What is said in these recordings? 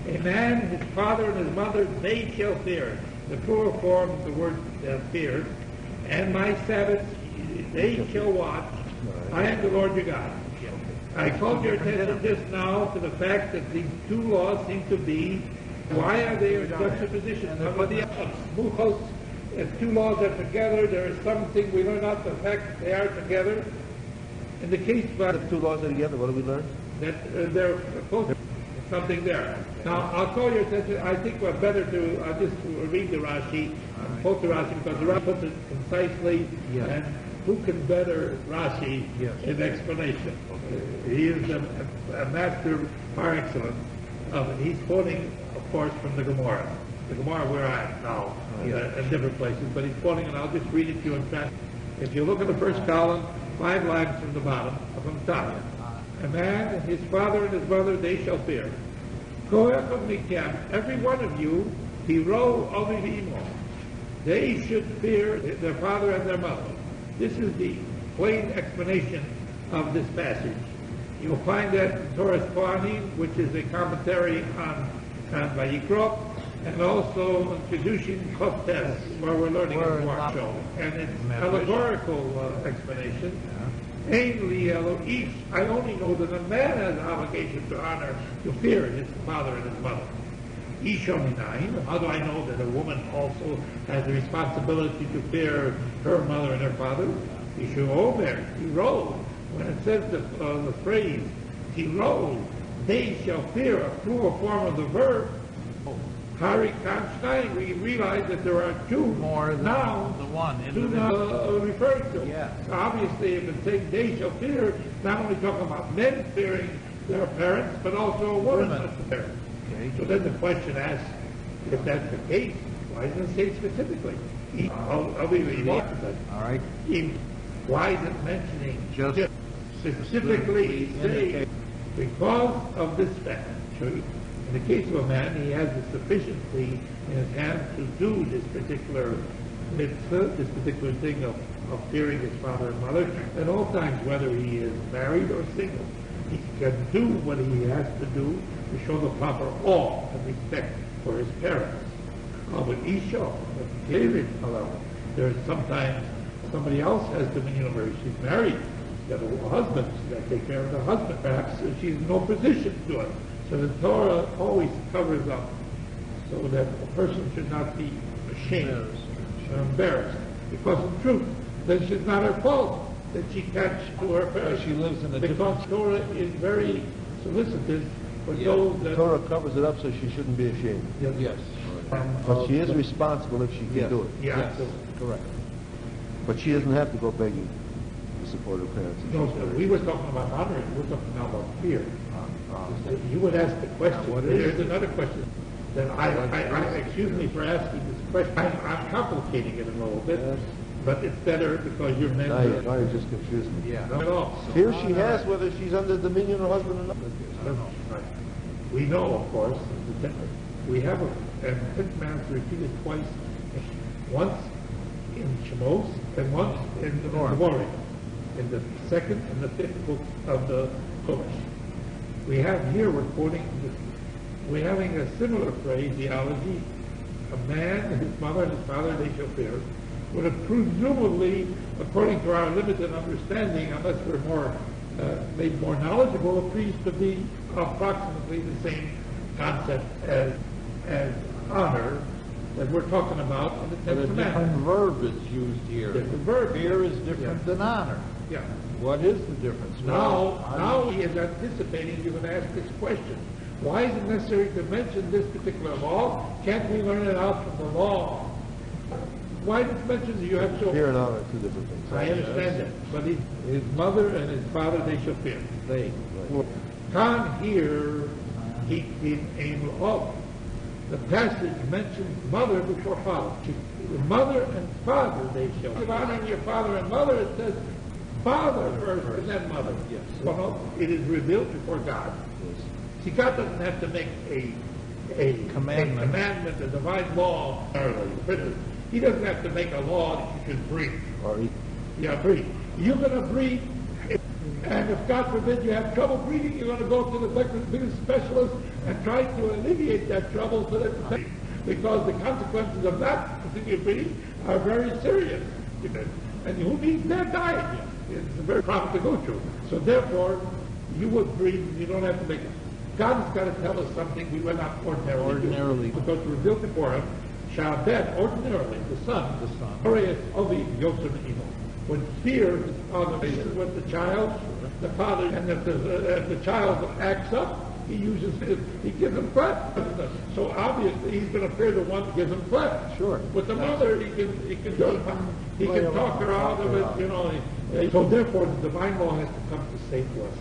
A man, his father and his mother, they shall fear. The plural form of the word fear. And my Sabbath, they shall watch. I am the Lord your God. I called your attention just now to the fact that these two laws seem to be, why are they in such a position? If two laws are together, there is something we learn out the fact that they are together. In the case of the two laws are together, what do we learn? That they're opposed. Something there. Now, I'll call your attention. I think we're better to just read the Rashi, quote the Rashi, because the Rashi puts it concisely, and who can better Rashi in explanation? He is a master par excellence of it. He's quoting, of course, from the Gemara where I am now, in different places, but he's quoting, and I'll just read it to you in fast. If you look at the first column, 5 lines from the bottom, from the top. A man, his father and his mother, they shall fear. Every one of you, hero avivimo. They should fear their father and their mother. This is the plain explanation of this passage. You'll find that in Torah's Kohanim, which is a commentary on Vayikra, and also in Kiddushin Choftes, where we're learning in Show. And it's allegorical explanation. I only know that a man has an obligation to honor, to fear his father and his mother. How do I know that a woman also has the responsibility to fear her mother and her father? When it says the phrase, they shall fear, a plural form of the verb, we realize that there are two more than nouns, the one referred to. Yeah. So obviously, if it's saying they shall fear, not only talking about men fearing their parents, but also a woman must fear. Okay. So then the question asks, if that's the case, why doesn't it say specifically? I'll be all right. Why is it mentioning just specifically say because of this fact? In the case of a man, he has the sufficiency in his hand to do this particular mitzvah, this particular thing of fearing his father and mother, at all times, whether he is married or single. He can do what he has to do to show the proper awe and respect for his parents. But Isha, David, there's sometimes somebody else has dominion over her. She's married, she's got a husband, she's got to take care of the husband. Perhaps she's in no position to do it. So the Torah always covers up so that a person should not be ashamed or embarrassed. Because in truth, then it's not her fault that she can't do her parents. She lives in a because Torah is very solicitous for those that... Torah covers it up so she shouldn't be ashamed. Yes. But she is responsible if she can do it. Yeah, yes. Correct. But she doesn't have to go begging to support her parents. No, sir. We were talking about honoring. We're talking now about fear. You would ask the question. There's another question. Then excuse me for asking this question. I'm complicating it a little bit, but it's better because you're men. Now you're just confusing me. Yeah. Not at all. Fear she has whether she's under the dominion of her husband or not. Right. We know, of course, we have and Ten Commandments repeated twice, once in Shemos and once in the Morning, in the second and the fifth books of the Chumash. We have here, we're having a similar phraseology. A man, his mother and his father, they shall fear, would have presumably, according to our limited understanding, unless we're made more knowledgeable, appears to be approximately the same concept as honor that we're talking about in the Ten Commandments. A different verb is used here. Different verb. Fear is different than honor. Yeah. What is the difference? Now he is anticipating you're going to ask this question. Why is it necessary to mention this particular law? Can't we learn it out from the law? Why does it mention that you have to... Fear and honor are two different things. I understand that. But his mother and his father, they shall fear. They. Khan here, he aim of. The passage mentions mother before father. The mother and father, they shall fear. If honoring your father and mother, it says father first and then mother. Yes. Well, it is revealed before God. Yes. See, God doesn't have to make a commandment, a divine law. He doesn't have to make a law that you can breathe. Or eat. Yeah, breathe. You're going to breathe. And if God forbid you have trouble breathing, you're going to go to the biggest specialist and try to alleviate that trouble so that because the consequences of that particular breathing are very serious. And who needs that diet? It's a very problem to go through. So therefore, you would breathe, you don't have to make it. God has got to tell us something we will not ordinarily do. Because we're built before him. Shabbat, ordinarily, the son, when fear is on with the child, the father, and if the child acts up, he gives him flesh. So obviously he's going to fear the one that gives him flesh. Sure. With the mother, he can talk her out of it, So therefore, the divine law has to come to say to us,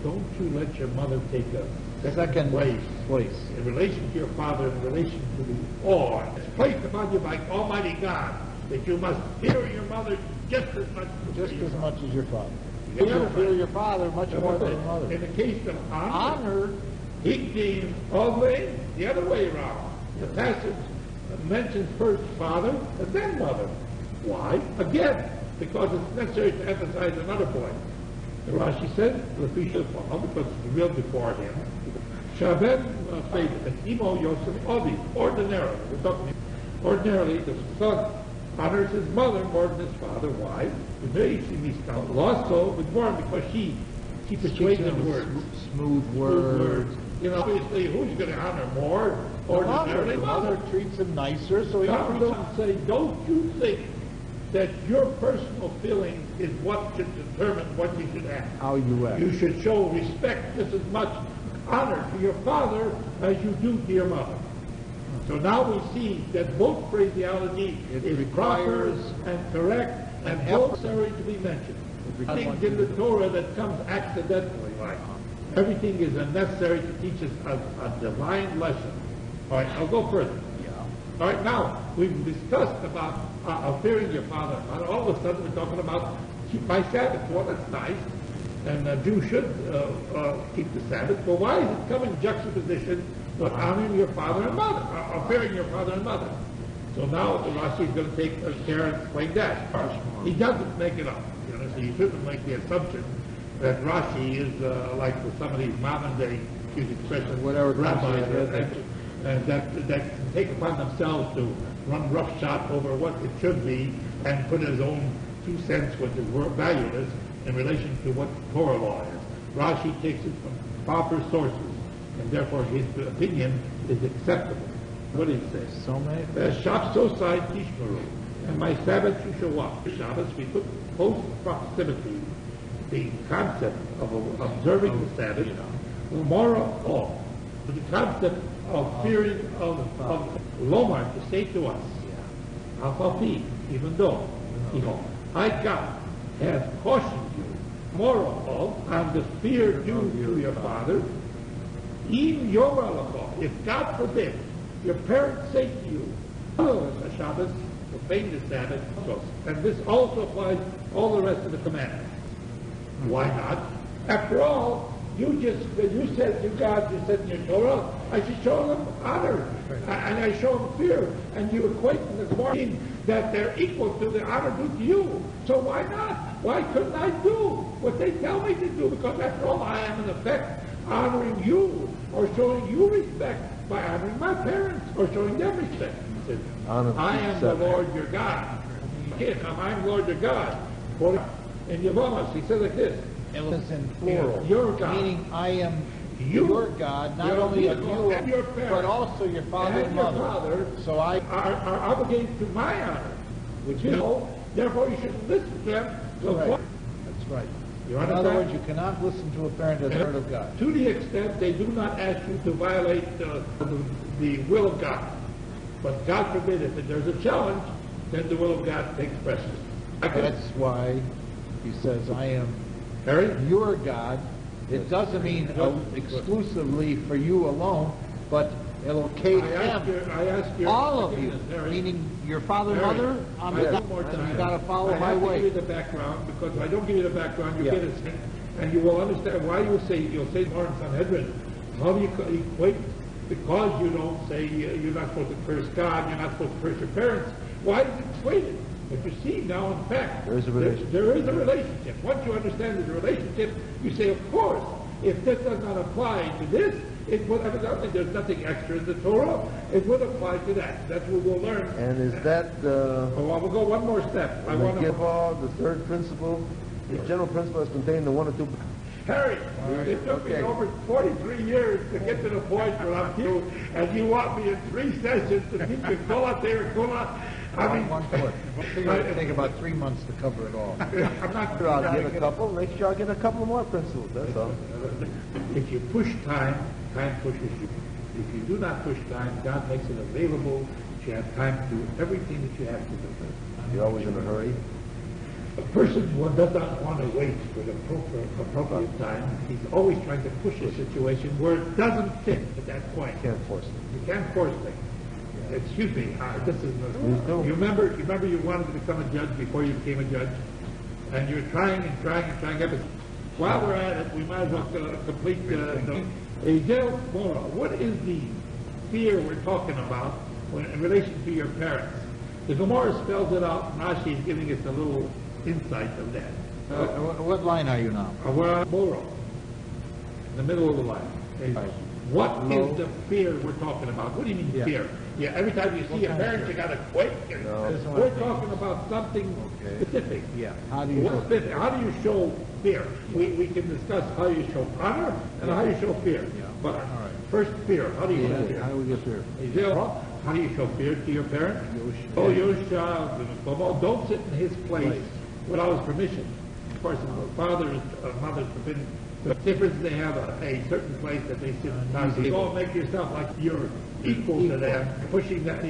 don't you let your mother take a second place in relation to your father, in relation to the awe. It's placed upon you by Almighty God that you must fear your mother just as much as your father. You don't fear your father much more than your mother. In the case of honor, he came all the way the other way around. The passage mentions first father and then mother. Why? Again, because it's necessary to emphasize another point. The Rashi says, because it's real before him. Shabbat Imo Yosef Avi. Ordinarily, the son honors his mother more than his father. Why? Lost soul with more because she persuades him words. Smooth words. Obviously, who's going to honor more? Ordinarily, the mother treats him nicer, so he don't say, don't you think that your personal feeling is what should determine what you should act. How you act. You should show respect just as much honor to your father as you do to your mother. So now we see that both phraseology is proper and correct and both necessary to be mentioned. Things in the Torah that comes accidentally, like everything is necessary to teach us a divine lesson. All right, I'll go further. All right, now we've discussed about fearing your father. And all of a sudden, we're talking about keep my Sabbath. Well, that's nice, and a Jew should keep the Sabbath. But why does it come in juxtaposition with honoring your father and mother, or fearing your father and mother? So now the Rashi is going to take care and explain that. He doesn't make it up. So you shouldn't make the assumption that Rashi is like some of these modern-day, excuse expression, rabbis that take upon themselves to run roughshod over what it should be and put his own 2 cents, which is valueless, in relation to what Torah law is. Rashi takes it from proper sources, and therefore his opinion is acceptable. What do you say? So many. Shabsosai Tishmaru. And my Sabbath you shall walk. Shabbos, we put close proximity the concept of observing the Sabbath, Umara all. The concept of fearing of Lomar to say to us, Alphafi, even though, I God has cautioned you, moral on the fear due to your father, even your malachah, if God forbid, your parents say to you, follow the Shabbos, obeying the Sabbath, and this also applies all the rest of the commandments. Why not? After all, you said to God, you said in your Torah, I should show them honor, and I show them fear, and you equate them this morning that they're equal to the honor due to you. So why not? Why couldn't I do what they tell me to do? Because after all, I am in effect honoring you, or showing you respect by honoring my parents, or showing them respect. He said, I am the Lord your God. I'm Lord your God. In Yevamos, he said like this. It was in plural. Your God. Meaning, I am your God, not only of you, but also your father and mother. Father so I are obligated to my honor, which therefore you should listen to them. That's right. In other words, you cannot listen to a parent as the word of God. To the extent they do not ask you to violate the will of God. But God forbid, if there's a challenge, then the will of God takes precedence. That's why he says, I am your God. It doesn't mean exclusively for you alone, but Elokei Hem, all of you, meaning your father and mother, you got to follow my way. I give you the background, because if I don't give you the background, you get it, and you will understand why you'll say more in Sanhedrin. How do you equate? Because you don't say you're not supposed to curse God, you're not supposed to curse your parents. Why is it equated? But you see now, in fact, There is a relationship. there is a relationship. Once you understand there's a relationship, you say, of course, if this does not apply to this, it would, evidently there's nothing extra in the Torah, it would apply to that. That's what we'll learn. And is that, Oh, I will go one more step. I want to give all the third principle, the general principle is contained in one or two. Harry, it took me over 43 years to get to the point where I'm you, and you want me in 3 sessions to teach you Kula, Kula. I mean, One foot. It would take about 3 months to cover it all. I'm not Sure, I'll get a couple, make sure I'll get a couple more principles, that's all. If you push time, time pushes you. If you do not push time, God makes it available that you have time to do everything that you have to do. You're always in a hurry. A person who does not want to wait for the appropriate time, he's always trying to push a situation where it doesn't fit at that point. You can't force it. You can't force things. Excuse me, this is... Please do. You remember you wanted to become a judge before you became a judge? And you're trying and trying and trying everything. While we're at it, we might as well complete what is the fear we're talking about in relation to your parents? The Gemara spells it out, and Rashi is giving us a little insight of that. What line are you now? We're on Moro, in the middle of the line. Right. What is the fear we're talking about? What do you mean Yeah. fear? Yeah, every time you see a parent, you got to quake. No. We're talking about something specific. Yeah. How do you What's specific? How do you show fear? We can discuss how you show honor and how you show fear. Yeah. But All right. first, fear. How do you show fear? How do we get there? How do you show fear to your parent? Yosha. Oh, Yosha, don't sit in his place without his permission. Of course, if a father or mother is forbidden. The difference, they have a certain place that they sit. Now, so you all make yourself like you're equal to them, pushing that,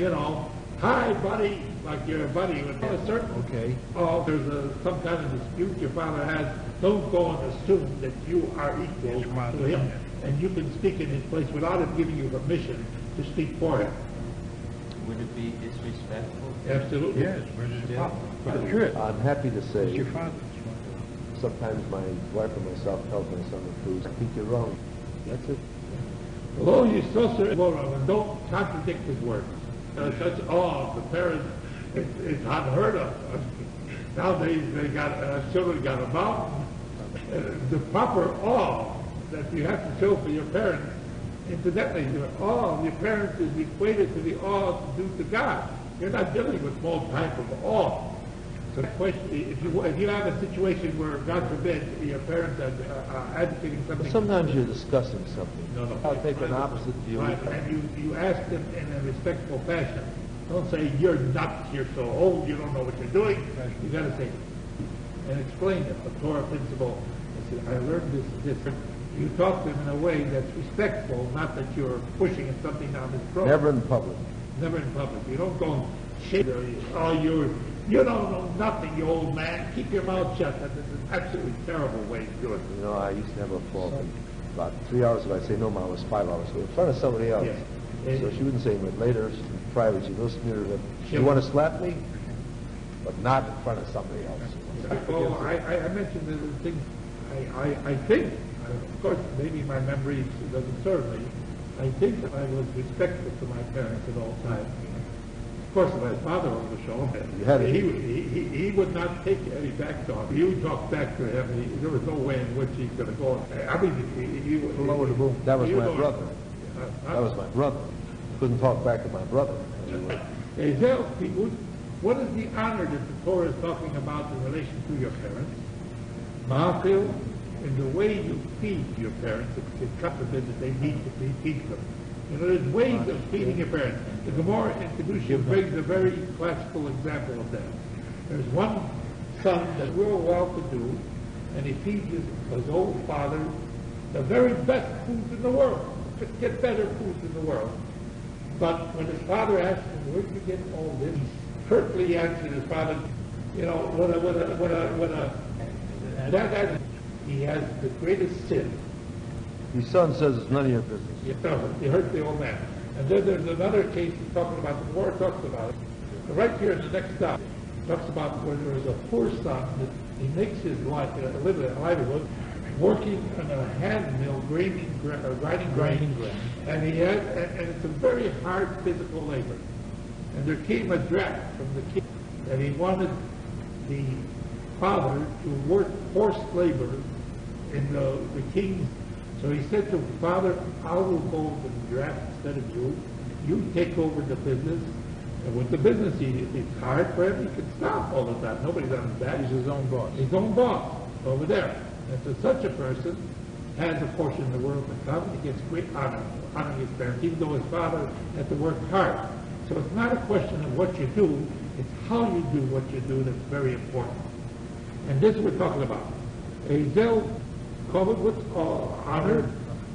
hi, buddy, like you're a buddy. With a certain, there's some kind of dispute your father has, don't go and assume that you are equal to him, and you can speak in his place without him giving you permission to speak for him. Would it be disrespectful? Absolutely. Yes, where's your father? I'm happy to say, Your father. sometimes my wife or myself tells my son the truth. I think you're wrong. That's it. Although you so and don't contradict his words. Such awe of the parents, it's unheard of. Nowadays, they got children got a mountain. The proper awe that you have to show for your parents, incidentally, the awe of your parents is equated to the awe due to God. You're not dealing with small type of awe. So the question, if you have a situation where, God forbid, your parents are advocating something... But sometimes you're discussing something. No. I'll take an opposite view. Right, and you ask them in a respectful fashion. Don't say, you're nuts, you're so old, you don't know what you're doing. You got to say, and explain it, a Torah principle. I said, I learned this. You talk to them in a way that's respectful, not that you're pushing something down his throat. Never in public. Never in public. You don't go and shake you don't know nothing, you old man. Keep your mouth shut. That is an absolutely terrible way to do it. I used to have a fault. About 3 hours if I say no, Mom, it was 5 hours. So in front of somebody else. Yeah. So she wouldn't say it later. Private, she goes to me and you want to slap me? But not in front of somebody else. Oh, I mentioned the thing. I think, of course, maybe my memory doesn't serve me. I think that I was respectful to my parents at all times. Of course, if my father on the show, he would not take any back talk. You talk back to him, there was no way in which he's going to go. I mean, he Lower the boom. That was my brother. That was my brother. Couldn't talk back to my brother. What is the honor that the Torah is talking about in relation to your parents? Ma'afil, in the way you feed your parents, it's forbid that they need to feed them. There's ways of feeding your parents. The Gemara in Kiddushin brings a very classical example of that. There's one son that's real well-to-do, and he feeds his old father the very best foods in the world. Could get better foods in the world. But when his father asked him, where did you get all this? He curtly answered his father, he has the greatest sin. Your son says it's none of your business. He hurt the old man. And then there's another case he's talking about, the war talks about it. Right here in the next stop, talks about where there was a poor son that he makes his livelihood working in a hand mill, grinding grain. And and it's a very hard physical labor. And there came a draft from the king that he wanted the father to work forced labor in the king's. So he said to the father, I will go to the draft instead of you. You take over the business. And with the business, it's hard for him. He can stop all the time. Nobody's on his back. He's his own boss. His own boss over there. And so such a person has a portion of the world to come. He gets great honor, honoring his parents, even though his father had to work hard. So it's not a question of what you do, it's how you do what you do that's very important. And this we're talking about. Hazel, covered with honor.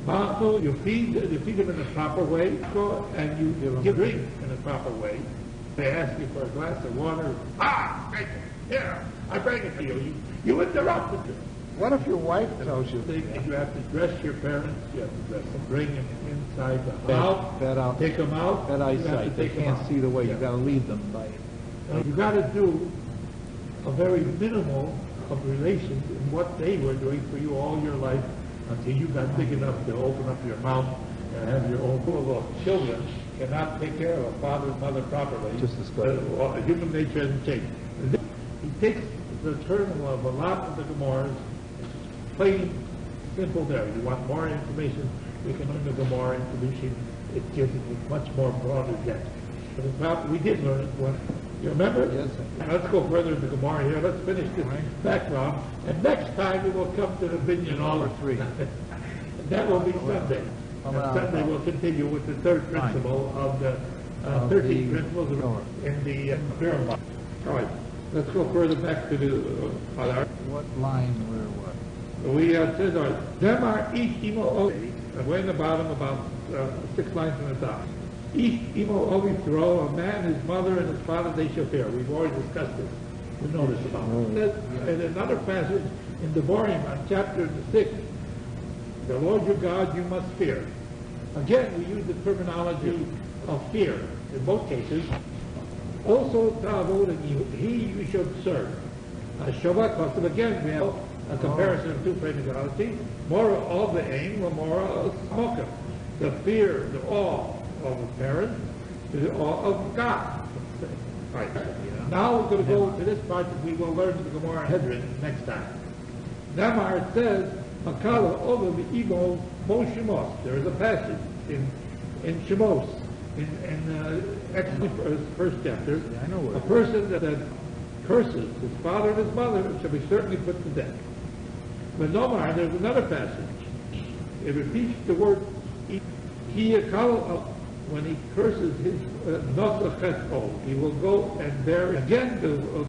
Ma'aso, you feed them in the proper way, and you give drink in the proper way. They ask you for a glass of water. Thank you. Here, I bring it to you. You interrupted me. What if your wife tells you? You have to dress your parents. You have to dress them. Bring them inside the house. Bed out. Take them out. Bed eyesight. They can't see the way. You got to lead them by it. You got to do a very minimal of relations in what they were doing for you all your life until you got big enough to open up your mouth and have your own little children cannot take care of a father and mother properly. Just as Human nature hasn't changed. He takes the term of a lot of the Gemaras, plain, simple there. You want more information, we can learn the Gemara in Kiddushin. It gives it much more broader depth. But it's not, we did learn it when, you remember? Yes. Let's go further in the Gemara here. Let's finish this background. And next time we will come to the Binyan Number 3. And that will be Sunday. And Sunday we'll continue with the third principle of the 13 principles in the Pyramid. All right. Let's go further back to the What line where what? we said, Demar each imo ovi, way in the bottom, about 6 lines from the top. Each imo ovi throw, a man, his mother, and his father, they shall fear. We've already discussed this. We know this about it. In another passage in Devarim, on chapter 6, the Lord your God you must fear. Again, we use the terminology of fear in both cases. Also, ta'avod, and you should serve. Shabbat custom, again, we have a comparison of two phraseology. Mora of the aim, or mora of smoker. The fear, the awe of a parent, the awe of God. Right. Now we're going to go to this part that we will learn the Gemara Hedrin next time. Namar says, Makala over the Imo Mo Shemos. There is a passage in Shemos, in Exodus first chapter. A person that curses his father and his mother shall be certainly put to death. But Nomar, there's another passage. It repeats the word when he curses his Nosach Cheto. He will go and bear again the